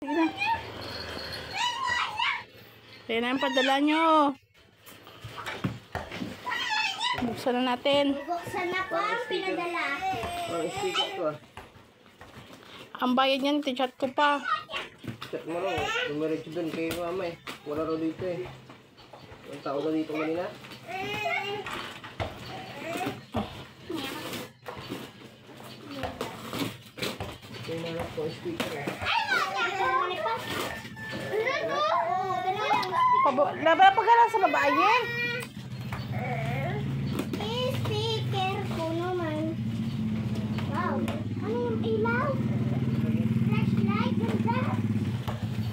Sige na. Kaya na yung padala nyo. Buksan na natin. Buksan na po ang pinadala. Sticker ko ah. Ang bayad niyan, t-chat ko pa. Chat mo lang. Dumiretso dun kay mama eh. Wala raw dito eh. Ang tao na dito kanina. Kaya po sticker eh. Laban pa ka lang sa babae. Sticker ko naman. Wow. Ano yung ilaw? Flashlight. Ganda.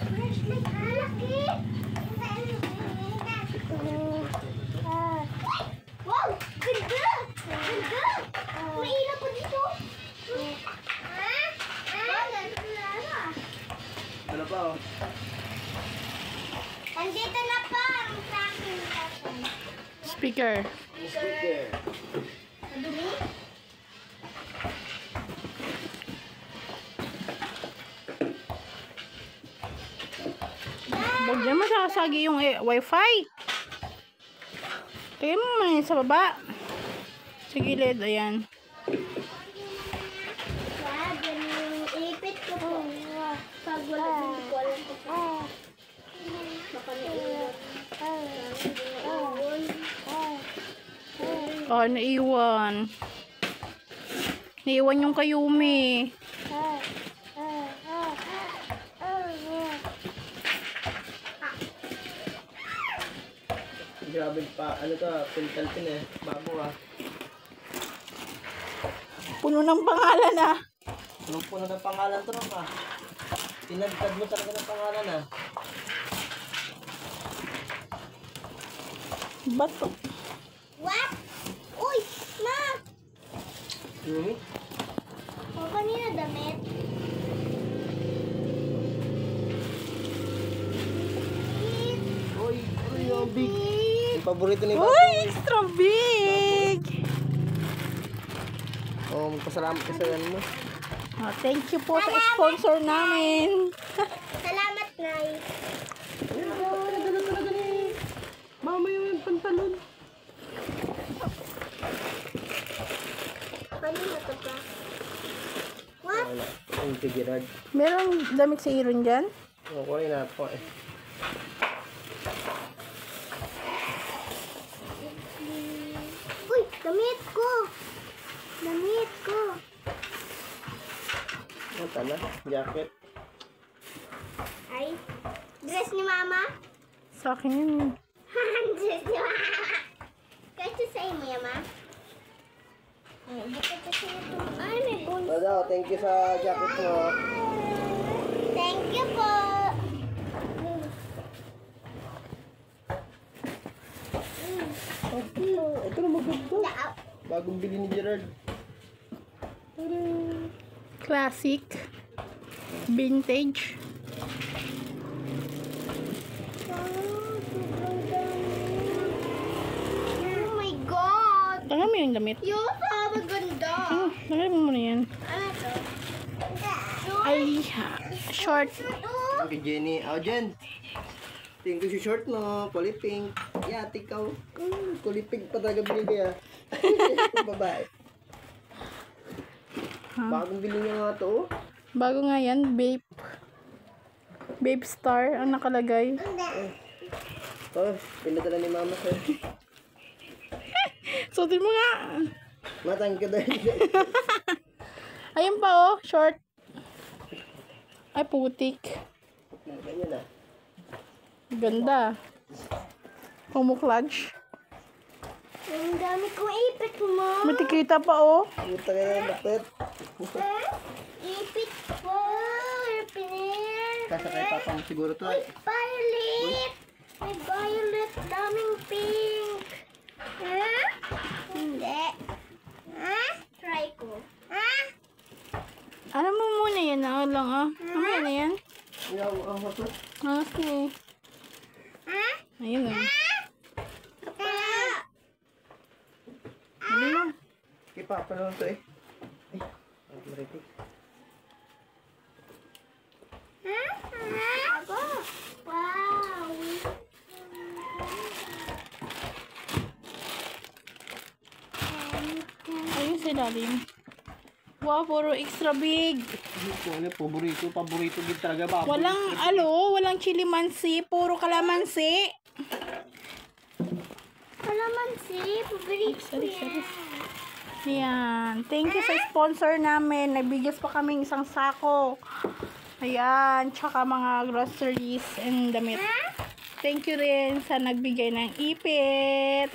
Flashlight. Malaki. Wow. Ganda. Ganda. May ilaw po dito. Ano pa oh? Nandito na po ang tracking button. Speaker. Sticker. Madumi? Huwag naman sasagi yung wifi. Tingnan mo man sa baba. Sa gilid, ayan. Yan, yan yung ipit ko po. Pag wala din ko alam ko po. Baka naiwan. Oh, naiwan. Naiwan yung Kayumi. Grabe pa. Ano to? Pintal pin eh. Bago ah. Puno ng pangalan ah. Puno ng pangalan to ah. Tinagtad mo talaga ng pangalan ah. Bato. What? Uy! Ma! O kanina damit? Uy, yung big. Yung paborito ni Papa. Uy, extra big. Oh, magpasalamat ka sa yan mo. Oh, thank you po sa sponsor namin. Salamat, Nay. Dala talaga ni mama yung pantalon. Kanina to pa. What? Wala. Yung tigirad. Merong damit sa Iron dyan? Okay na po eh. Uy! Damit ko! Damit ko! Ano tala? Jacket. Ay, dress ni Mama? Sa akin yun. Dress ni Mama. Kahit sa mo yan, Ma? Ay, bakit kasi ito? Ay, may bonus. Wala, thank you sa jacket mo. Thank you po. Ito na maganda. Bagong bili ni Gerard. Classic. Vintage. Oh my God! Tanga mo yung damit. Yung maganda. Tanga mo muna yan. Ano to? Ay, short. Okay, Jenny. Oh, Jen. Tingin ko si short mo. Kulay pink. Yeah, tikaw. Kulay pink pa talaga binigay ah. Babae. Bagong bili niya nga to. Bago nga yan, Babe. Babe Star ang nakalagay. Oh, pinadala ni mama sa'yo. Suotin mo nga. Matang ka dahil. Ayun pa oh, short. Ay, putik. Ganyan ah. Ganda. Kumukludge. Ang dami kong ipit mo. Matikita pa oh. Puta kaya lapit. Ipit po. Pinir. Kasakay papa mo siguro to eh. Violet. May violet. Daming pink. Ha? Hindi. Ha? Try ko. Ha? Alam mo muna yan na lang ah. Ano yan na yan? Yaw, ang hato. Okay. Ha? Ayun ah. Ano na? Kay papa naman to eh. Ay, ang maritik. Ha? sa ilalim. Wow, puro extra big. Ano, paborito din talaga ba? Walang chili mansi, puro kalamansi. Kalamansi, paborito ko Sorry. yan. Ayan. Thank you sa sponsor namin. Nagbigas pa kaming isang sako. Ayan. Tsaka mga groceries and damit. Thank you rin sa nagbigay ng ipit.